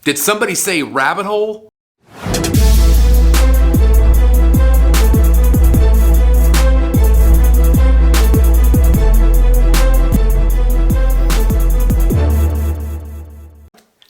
Did somebody say rabbit hole?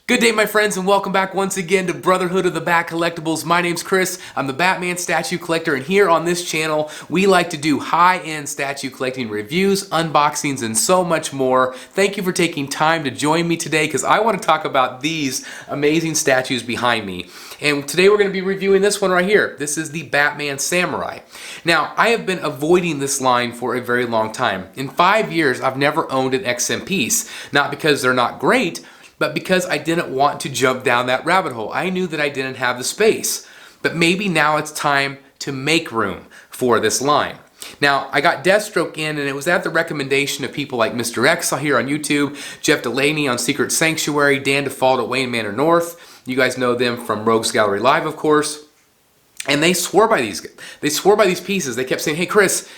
Good day, my friends, and welcome back once again to Brotherhood of the Bat Collectibles. My name's Chris. I'm the Batman statue collector, and here on this channel, we like to do high-end statue collecting reviews, unboxings, and so much more. Thank you for taking time to join me today, because I want to talk about these amazing statues behind me. And today we're going to be reviewing this one right here. This is the Batman Samurai. Now, I have been avoiding this line for a very long time. In 5 years, I've never owned an XM piece. Not because they're not great, but because I didn't want to jump down that rabbit hole. I knew that I didn't have the space. But maybe now it's time to make room for this line. Now, I got Deathstroke in, and it was at the recommendation of people like Mr. X here on YouTube, Jeff Delaney on Secret Sanctuary, Dan Default at Wayne Manor North. You guys know them from Rogues Gallery Live, of course. And they swore by these. They swore by these pieces. They kept saying, "Hey, Chris,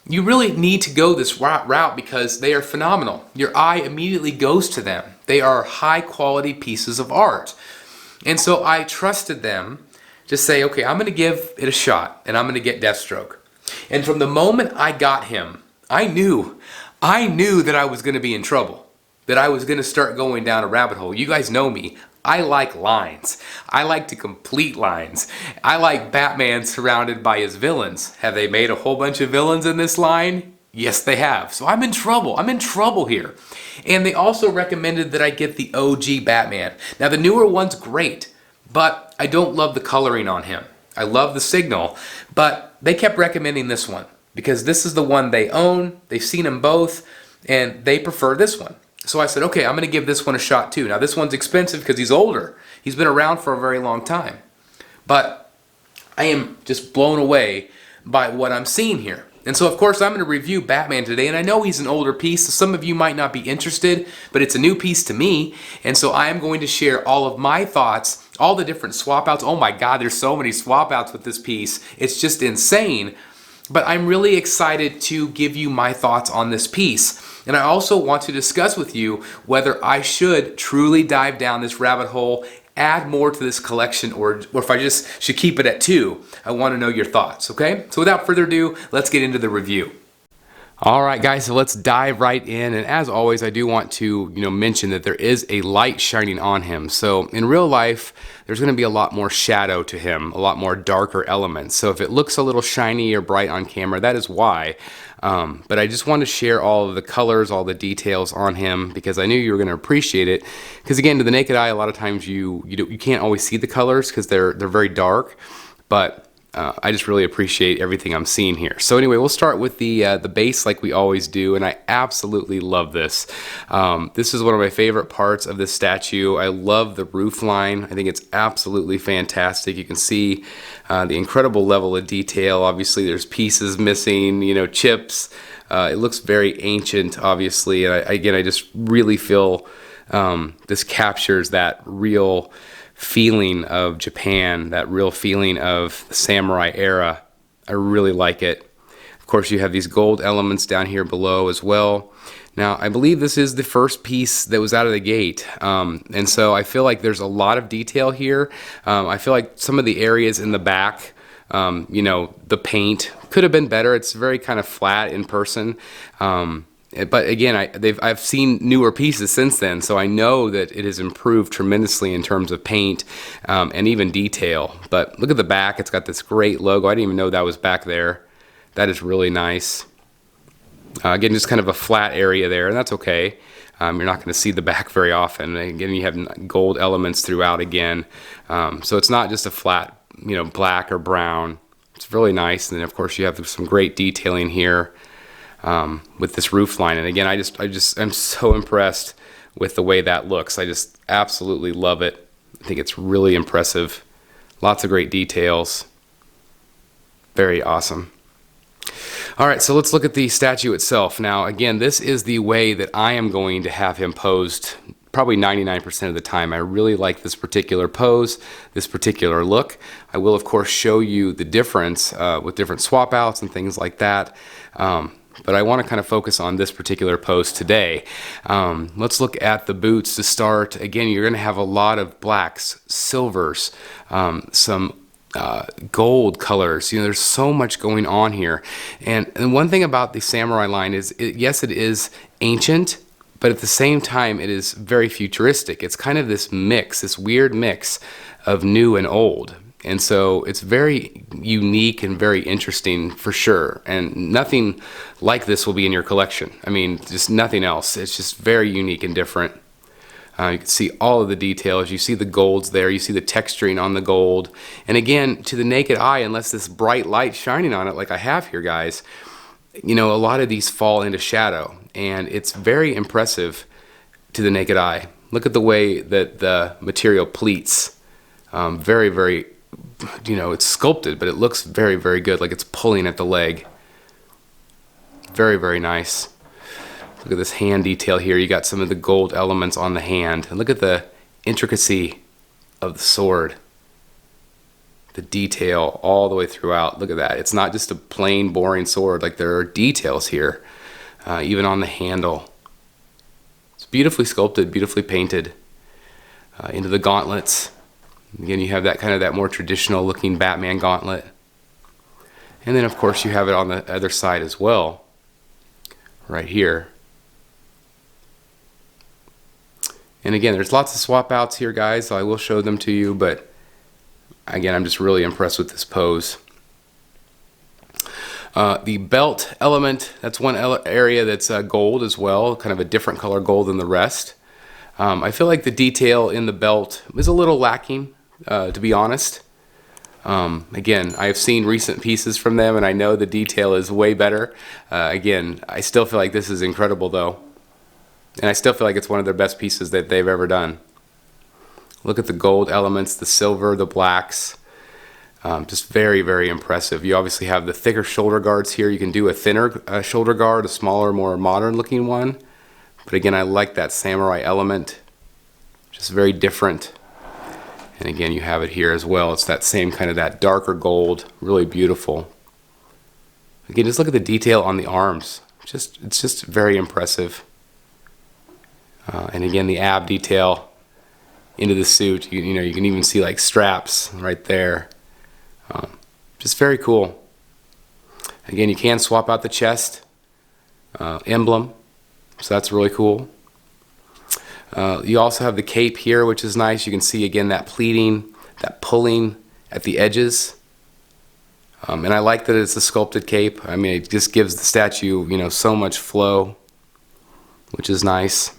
you really need to go this route because they are phenomenal. Your eye immediately goes to them. They are high quality pieces of art." And so I trusted them to say, okay, I'm going to give it a shot and I'm going to get Deathstroke. And from the moment I got him, I knew that I was going to be in trouble, that I was going to start going down a rabbit hole. You guys know me. I like lines. I like to complete lines. I like Batman surrounded by his villains. Have they made a whole bunch of villains in this line? Yes, they have. So I'm in trouble. I'm in trouble here. And they also recommended that I get the OG Batman. Now, the newer one's great, but I don't love the coloring on him. I love the signal, but they kept recommending this one because this is the one they own. They've seen them both, and they prefer this one. So I said, okay, I'm going to give this one a shot too. Now, this one's expensive because he's older. He's been around for a very long time. But I am just blown away by what I'm seeing here. And so, of course, I'm going to review Batman today. And I know he's an older piece, so some of you might not be interested, but it's a new piece to me. And so I am going to share all of my thoughts, all the different swap outs. Oh my God, there's so many swap outs with this piece. It's just insane. But I'm really excited to give you my thoughts on this piece. And I also want to discuss with you whether I should truly dive down this rabbit hole, add more to this collection, or if I just should keep it at 2. I want to know your thoughts, okay? So without further ado, let's get into the review. All right, guys, so let's dive right in. And as always, I do want to mention that there is a light shining on him. So in real life, there's going to be a lot more shadow to him, a lot more darker elements. So if it looks a little shiny or bright on camera, that is why. But I just want to share all of the colors, all the details on him, because I knew you were going to appreciate it. Because again, to the naked eye, a lot of times you can't always see the colors because they're very dark. But I just really appreciate everything I'm seeing here. So anyway, we'll start with the base like we always do, and I absolutely love this. This is one of my favorite parts of this statue. I love the roof line. I think it's absolutely fantastic. You can see the incredible level of detail. Obviously, there's pieces missing, chips. It looks very ancient, obviously, and I just really feel this captures that real feeling of Japan, that real feeling of the samurai era. I really like it. Of course, you have these gold elements down here below as well. Now, I believe this is the first piece that was out of the gate, and so I feel like there's a lot of detail here. I feel like some of the areas in the back, the paint could have been better. It's very kind of flat in person. But again, I've seen newer pieces since then, so I know that it has improved tremendously in terms of paint and even detail. But look at the back. It's got this great logo. I didn't even know that was back there. That is really nice. Again, just kind of a flat area there, and that's okay. You're not going to see the back very often. Again, you have gold elements throughout again. So it's not just a flat, black or brown. It's really nice. And then, of course, you have some great detailing here. With this roof line, and again, I'm so impressed with the way that looks. I just absolutely love it. I think it's really impressive. Lots of great details. Very awesome. All right, so let's look at the statue itself. Now, again, this is the way that I am going to have him posed probably 99% of the time. I really like this particular pose, this particular look. I will, of course, show you the difference with different swap outs and things like that. but I want to kind of focus on this particular pose today. Let's look at the boots to start. Again, you're going to have a lot of blacks, silvers, some gold colors. You know, there's so much going on here. And one thing about the samurai line is, yes, it is ancient, but at the same time, it is very futuristic. It's kind of this mix, this weird mix of new and old. And so it's very unique and very interesting for sure. And nothing like this will be in your collection. I mean, just nothing else. It's just very unique and different. You can see all of the details. You see the golds there. You see the texturing on the gold. And again, to the naked eye, unless this bright light shining on it like I have here, guys, you know, a lot of these fall into shadow. And it's very impressive to the naked eye. Look at the way that the material pleats. Very, very, you know, it's sculpted, but it looks very, very good, like it's pulling at the leg. Very, very nice. Look at this hand detail here. You got some of the gold elements on the hand. And look at the intricacy of the sword. The detail all the way throughout. Look at that. It's not just a plain, boring sword. Like, there are details here, even on the handle. It's beautifully sculpted, beautifully painted. Into the gauntlets. Again, you have that kind of that more traditional looking Batman gauntlet. And then, of course, you have it on the other side as well. Right here. And again, there's lots of swap outs here, guys, so I will show them to you, but again, I'm just really impressed with this pose. The belt element, that's one area that's gold as well, kind of a different color gold than the rest. I feel like the detail in the belt is a little lacking, to be honest. Again, I've seen recent pieces from them, and I know the detail is way better. Again, I still feel like this is incredible, though. And I still feel like it's one of their best pieces that they've ever done. Look at the gold elements, the silver, the blacks. Just very, very impressive. You obviously have the thicker shoulder guards here. You can do a thinner shoulder guard, a smaller, more modern looking one. But again, I like that samurai element. Just very different. And again, you have it here as well. It's that same kind of that darker gold, really beautiful. Again, just look at the detail on the arms. It's just very impressive. And again, the ab detail into the suit. You know, you can even see like straps right there. Just very cool. Again, you can swap out the chest emblem, so that's really cool. You also have the cape here, which is nice. You can see again that pleating, that pulling at the edges. And I like that it's a sculpted cape. I mean, it just gives the statue, you know, so much flow, which is nice.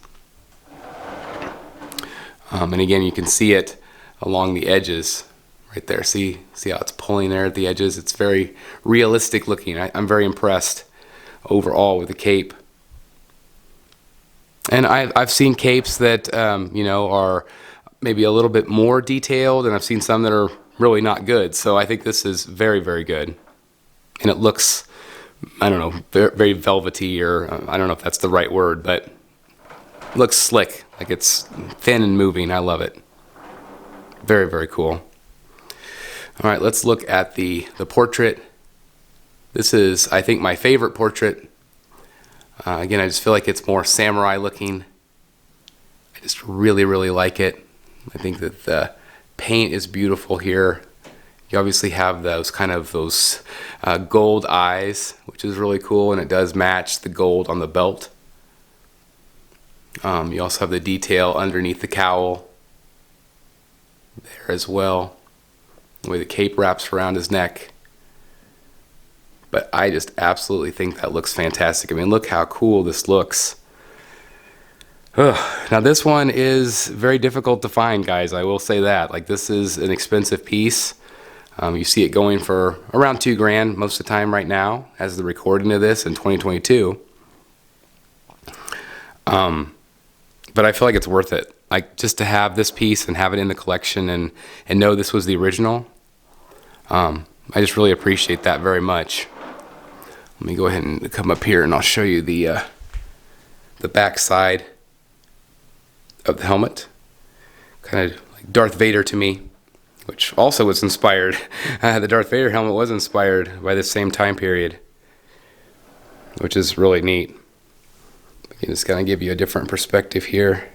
And again, you can see it along the edges right there. See how it's pulling there at the edges? It's very realistic looking. I'm very impressed overall with the cape. And I've seen capes that, you know, are maybe a little bit more detailed, and I've seen some that are really not good. So I think this is very, very good. And it looks, I don't know, very, very velvety, or I don't know if that's the right word, but looks slick, like it's thin and moving. I love it. Very, very cool. All right, let's look at the portrait. This is, I think, my favorite portrait. Again, I just feel like it's more samurai looking. I just really, really like it. I think that the paint is beautiful here. You obviously have those kind of gold eyes, which is really cool, and it does match the gold on the belt. You also have the detail underneath the cowl there as well. The way the cape wraps around his neck. But I just absolutely think that looks fantastic. I mean, look how cool this looks. Ugh. Now this one is very difficult to find, guys. I will say that. Like, this is an expensive piece. You see it going for around $2,000 most of the time right now, as the recording of this in 2022. But I feel like it's worth it. Like, just to have this piece and have it in the collection and know this was the original. I just really appreciate that very much. Let me go ahead and come up here and I'll show you the back side of the helmet. Kind of like Darth Vader to me, which also was inspired. The Darth Vader helmet was inspired by this same time period. which is really neat. Again, it's going to give you a different perspective here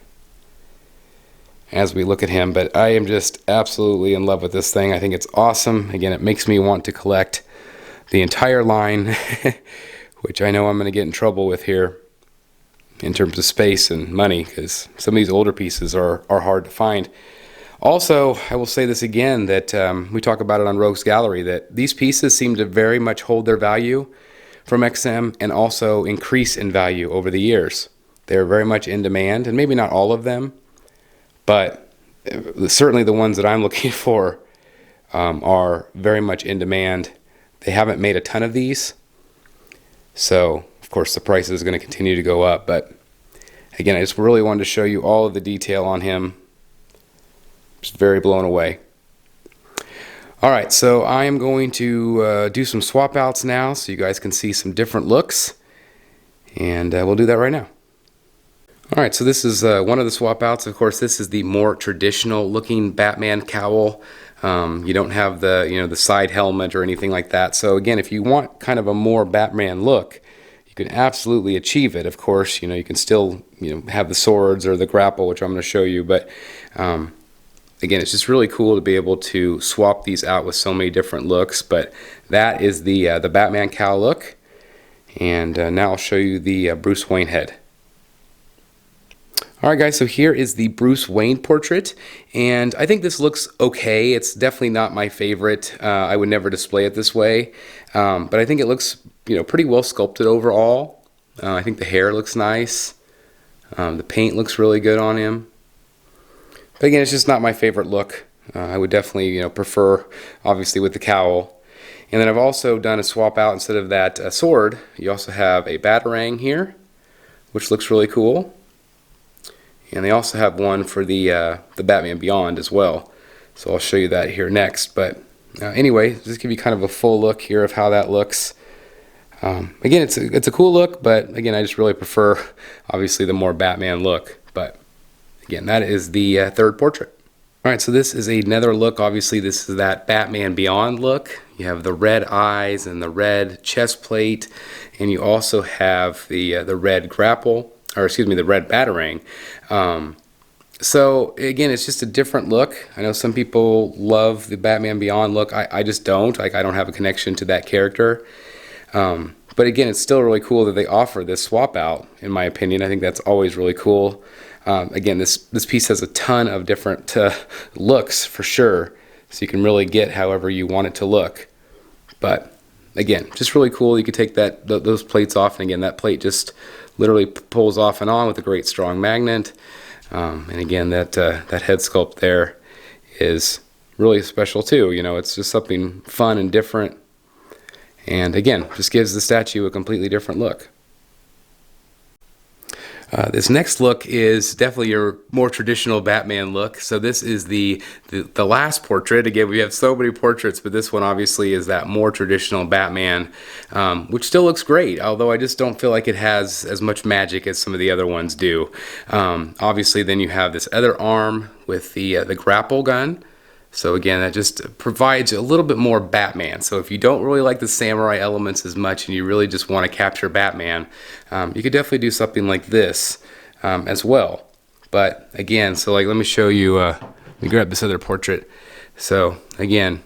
as we look at him, but I am just absolutely in love with this thing. I think it's awesome. Again, it makes me want to collect the entire line, which I know I'm going to get in trouble with here in terms of space and money, because some of these older pieces are hard to find. Also, I will say this again, that we talk about it on Rogues Gallery, that these pieces seem to very much hold their value from XM and also increase in value over the years. They're very much in demand, and maybe not all of them, but certainly the ones that I'm looking for are very much in demand. They haven't made a ton of these, so of course the price is going to continue to go up, but again, I just really wanted to show you all of the detail on him. Just very blown away. Alright, so I am going to do some swap outs now so you guys can see some different looks, and we'll do that right now. Alright, so this is one of the swap outs. Of course, this is the more traditional looking Batman cowl. You don't have the, the side helmet or anything like that. So again, if you want kind of a more Batman look, you can absolutely achieve it. Of course, you can still have the swords or the grapple, which I'm going to show you, but again, it's just really cool to be able to swap these out with so many different looks. But that is the Batman cowl look, and now I'll show you the Bruce Wayne head. Alright guys, so here is the Bruce Wayne portrait, and I think this looks okay. It's definitely not my favorite. I would never display it this way, but I think it looks pretty well sculpted overall. I think the hair looks nice. The paint looks really good on him. But again, it's just not my favorite look. I would definitely prefer, obviously, with the cowl. And then I've also done a swap out. Instead of that sword, you also have a batarang here, which looks really cool. And they also have one for the Batman Beyond as well. So I'll show you that here next. But anyway, just give you kind of a full look here of how that looks. Again, it's a cool look, but again, I just really prefer, obviously, the more Batman look. But again, that is the third portrait. Alright, so this is another look. Obviously, this is that Batman Beyond look. You have the red eyes and the red chest plate, and you also have the red grapple, or excuse me, the red batarang. So again, it's just a different look. I know some people love the Batman Beyond look. I just don't. I don't have a connection to that character. But again, it's still really cool that they offer this swap out, in my opinion. I think that's always really cool. Again, this piece has a ton of different looks for sure, so you can really get however you want it to look. But again, just really cool. You could take those plates off, and again, that plate just literally pulls off and on with a great strong magnet. And again, that head sculpt there is really special too. It's just something fun and different. And again, just gives the statue a completely different look. This next look is definitely your more traditional Batman look. So this is the last portrait. Again, we have so many portraits, but this one obviously is that more traditional Batman, which still looks great, although I just don't feel like it has as much magic as some of the other ones do. Obviously, then you have this other arm with the grapple gun. So again, that just provides a little bit more Batman. So if you don't really like the samurai elements as much and you really just want to capture Batman, you could definitely do something like this as well. But again, so like let me show you, let me grab this other portrait. So again,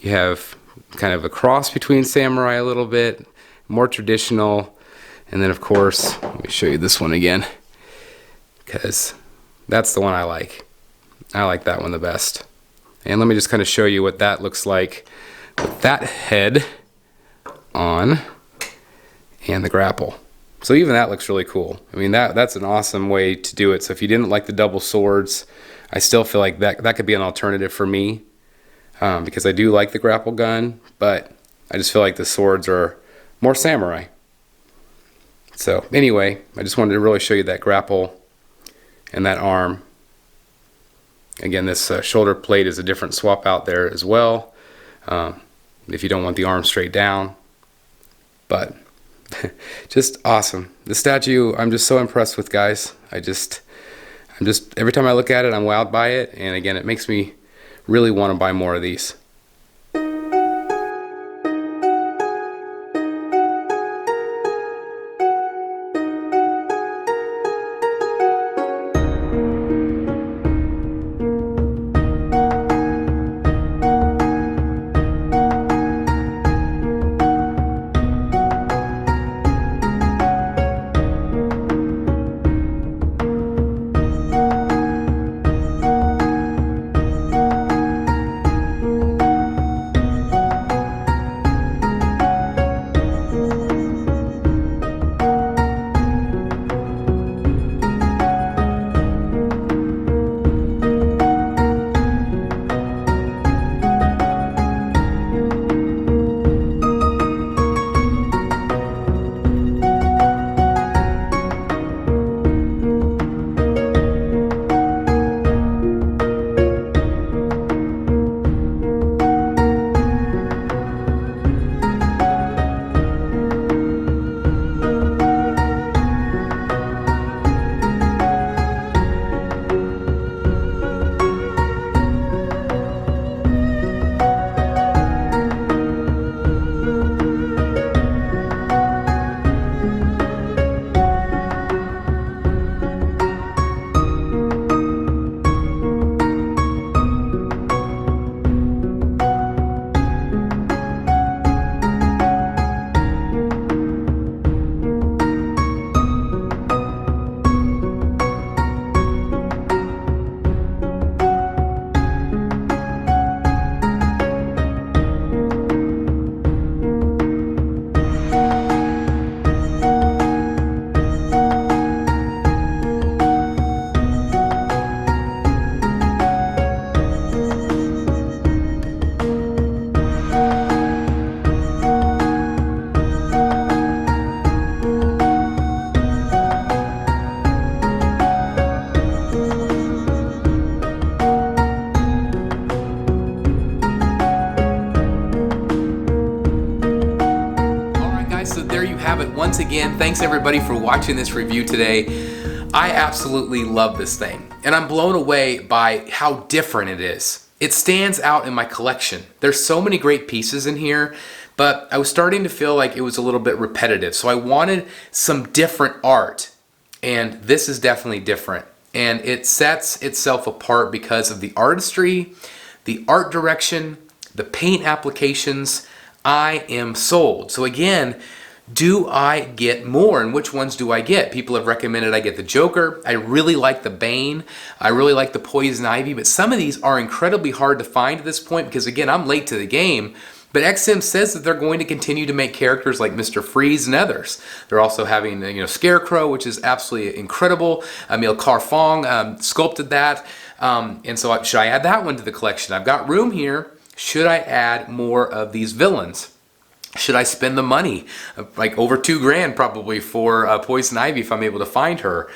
you have kind of a cross between samurai a little bit, more traditional, and then of course, let me show you this one again, because that's the one I like. I like that one the best. And let me just kind of show you what that looks like with that head on and the grapple. So even that looks really cool. I mean, that's an awesome way to do it. So if you didn't like the double swords, I still feel like that could be an alternative for me, because I do like the grapple gun, but I just feel like the swords are more samurai. So anyway, I just wanted to really show you that grapple and that arm. Again, this shoulder plate is a different swap out there as well, if you don't want the arm straight down. But just awesome. The statue, I'm just so impressed with, guys. I'm just every time I look at it, I'm wowed by it, and again, it makes me really want to buy more of these. there you have it. Once again, thanks everybody for watching this review today. I absolutely love this thing, and I'm blown away by how different it is. It stands out in my collection. There's so many great pieces in here, but I was starting to feel like it was a little bit repetitive, so I wanted some different art, and this is definitely different. And it sets itself apart because of the artistry, the art direction, the paint applications. I am sold. So again, do I get more, and which ones do I get? People have recommended I get the Joker. I really like the Bane. I really like the Poison Ivy, but some of these are incredibly hard to find at this point because again, I'm late to the game. But XM says that they're going to continue to make characters like Mr. Freeze and others. They're also having, Scarecrow, which is absolutely incredible. Emil Carfong sculpted that. And so should I add that one to the collection? I've got room here. Should I add more of these villains? Should I spend the money, like over $2,000 probably for Poison Ivy if I'm able to find her?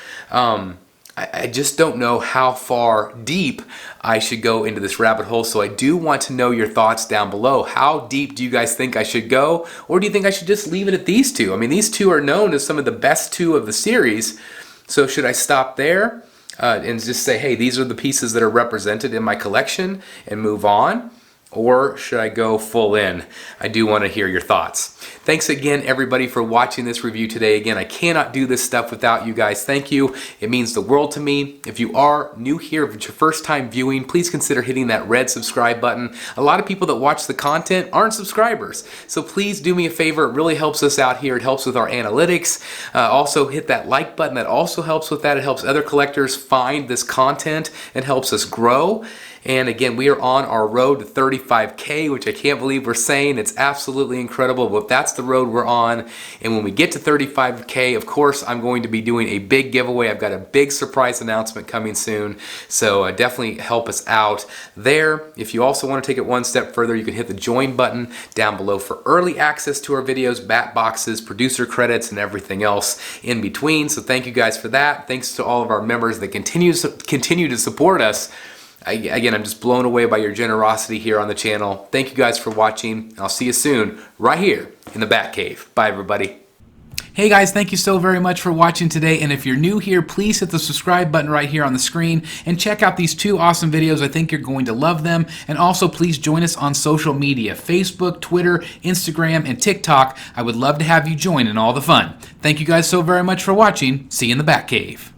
I just don't know how far deep I should go into this rabbit hole, so I do want to know your thoughts down below. How deep do you guys think I should go, or do you think I should just leave it at these two? I mean, these two are known as some of the best two of the series, so should I stop there and just say, hey, these are the pieces that are represented in my collection and move on? Or should I go full in? I do want to hear your thoughts. Thanks again, everybody, for watching this review today. Again, I cannot do this stuff without you guys. Thank you. It means the world to me. If you are new here, if it's your first time viewing, please consider hitting that red subscribe button. A lot of people that watch the content aren't subscribers. So please do me a favor. It really helps us out here. It helps with our analytics. Also, hit that like button. That also helps with that. It helps other collectors find this content and helps us grow. And again, we are on our road to 35K, which I can't believe we're saying. It's absolutely incredible, but that's the road we're on. And when we get to 35K, of course, I'm going to be doing a big giveaway. I've got a big surprise announcement coming soon. So definitely help us out there. If you also want to take it one step further, you can hit the join button down below for early access to our videos, bat boxes, producer credits, and everything else in between. So thank you guys for that. Thanks to all of our members that continue to support us. Again, I'm just blown away by your generosity here on the channel. Thank you guys for watching. I'll see you soon right here in the Batcave. Bye, everybody. Hey guys, thank you so very much for watching today, and if you're new here, please hit the subscribe button right here on the screen and check out these two awesome videos. I think you're going to love them. And also please join us on social media, Facebook, Twitter, Instagram, and TikTok. I would love to have you join in all the fun. Thank you guys so very much for watching. See you in the Batcave.